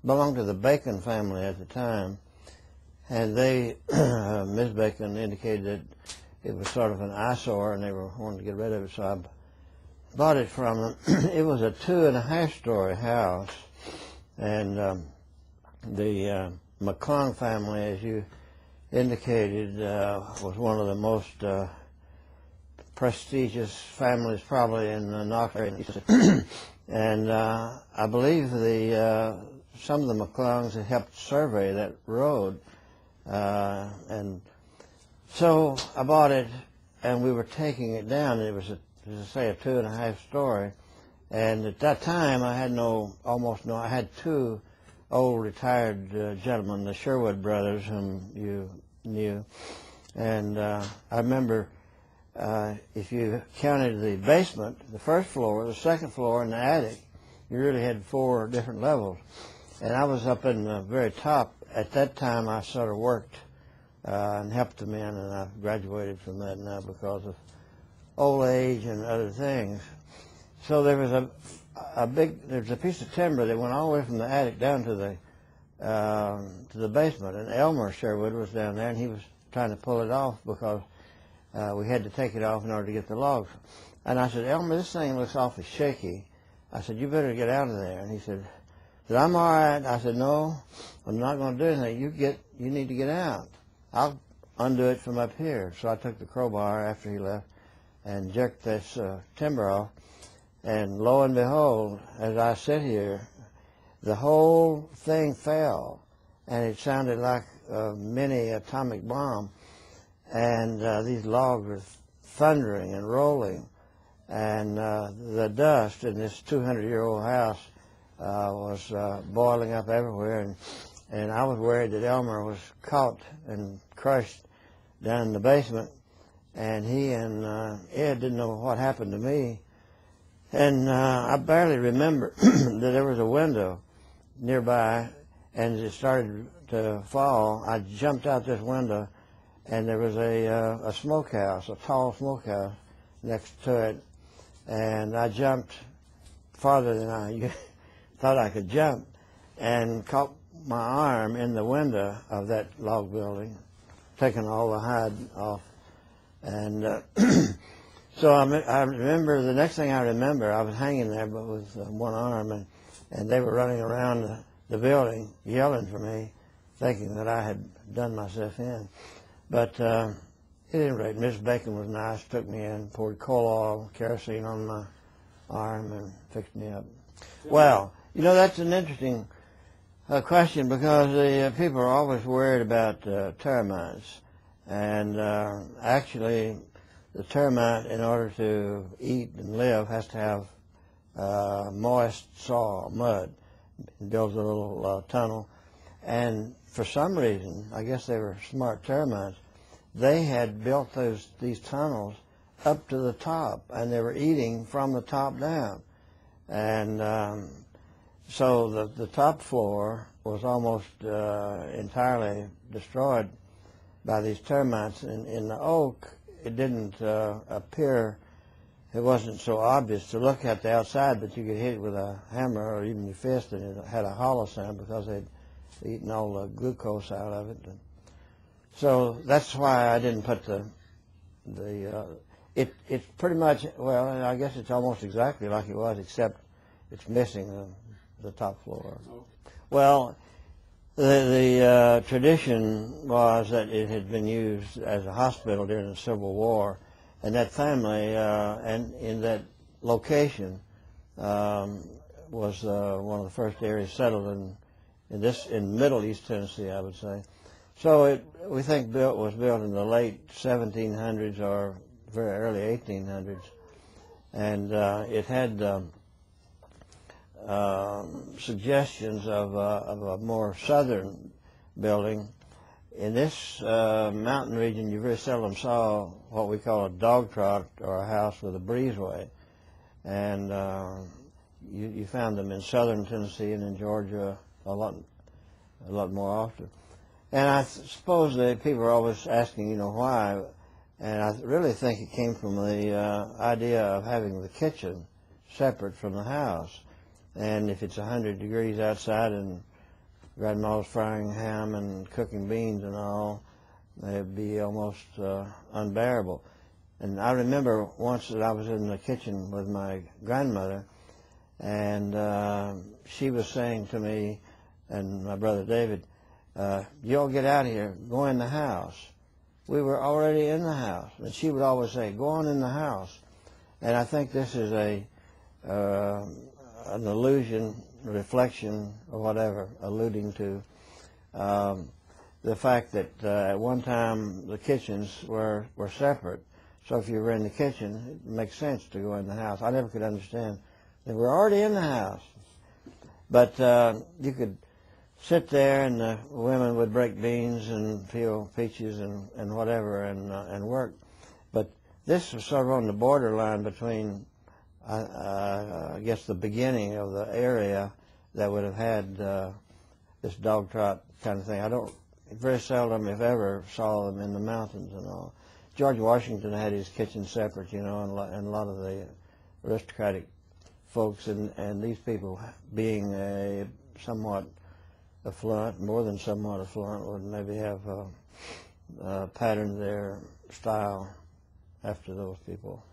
belonged to the Bacon family at the time, and they, Ms. Bacon indicated that it was sort of an eyesore and they were wanting to get rid of it, so I bought it from them. It was a 2.5-story house, and the McClung family, as you indicated, was one of the most prestigious families probably in the Knox area. And I believe some of the McClungs had helped survey that road. And so I bought it, and we were taking it down. It was, as I say, a 2.5-story. And at that time, I had I had two old retired gentlemen, the Sherwood brothers, whom you knew. And I remember if you counted the basement, the first floor, the second floor, and the attic, you really had 4 different levels. And I was up in the very top. At that time, I sort of worked and helped the men, and I've graduated from that now because of old age and other things. So there was there was a piece of timber that went all the way from the attic down to the basement, and Elmer Sherwood was down there, and he was trying to pull it off because we had to take it off in order to get the logs. And I said, Elmer, this thing looks awfully shaky. I said, you better get out of there. And he said, I'm all right. I said, no, I'm not going to do anything. You need to get out. I'll undo it from up here. So I took the crowbar after he left and jerked this timber off. And lo and behold, as I sit here, the whole thing fell. And it sounded like a mini atomic bomb. And these logs were thundering and rolling. And the dust in this 200-year-old house was boiling up everywhere, and I was worried that Elmer was caught and crushed down in the basement, and he and Ed didn't know what happened to me. And I barely remember that there was a window nearby, and as it started to fall, I jumped out this window, and there was a smokehouse, a tall smokehouse next to it, and I jumped farther than I thought I could jump, and caught my arm in the window of that log building, taking all the hide off. And so I remember, the next thing I remember, I was hanging there but with one arm, and they were running around the building yelling for me, thinking that I had done myself in. But at any rate, Miss Bacon was nice, took me in, poured coal oil, kerosene on my arm, and fixed me up. Well, you know, that's an interesting question, because the people are always worried about termites. And actually, the termite, in order to eat and live, has to have moist soil, mud. It builds a little tunnel. And for some reason, I guess they were smart termites, they had built these tunnels up to the top, and they were eating from the top down. And so the top floor was almost entirely destroyed by these termites. In the oak, it didn't appear, it wasn't so obvious to look at the outside, but you could hit it with a hammer or even your fist, and it had a hollow sound because they'd eaten all the glucose out of it. So that's why I didn't put it's pretty much, well, I guess it's almost exactly like it was, except it's missing the top floor. Well, the tradition was that it had been used as a hospital during the Civil War, and that family and in that location was one of the first areas settled in Middle East Tennessee, I would say. So we think was built in the late 1700s or very early 1800s, and it had suggestions of a more southern building. In this mountain region, you very seldom saw what we call a dog trot or a house with a breezeway, and you found them in southern Tennessee and in Georgia a lot more often. And I suppose that people are always asking, you know, why, and I really think it came from the idea of having the kitchen separate from the house. And if it's 100 degrees outside and Grandma was frying ham and cooking beans and all, it'd be almost unbearable. And I remember once that I was in the kitchen with my grandmother, and she was saying to me and my brother David, you all get out of here, go in the house. We were already in the house. And she would always say, go on in the house. And I think this is an illusion, reflection, or whatever, alluding to the fact that at one time the kitchens were separate. So if you were in the kitchen, it makes sense to go in the house. I never could understand. They were already in the house. But you could sit there, and the women would break beans and peel peaches and whatever and work. But this was sort of on the borderline between, I guess, the beginning of the area that would have had this dog trot kind of thing. I very seldom, if ever, saw them in the mountains and all. George Washington had his kitchen separate, you know, and a lot of the aristocratic folks, and these people being somewhat affluent, more than somewhat affluent, would maybe have patterned their style after those people.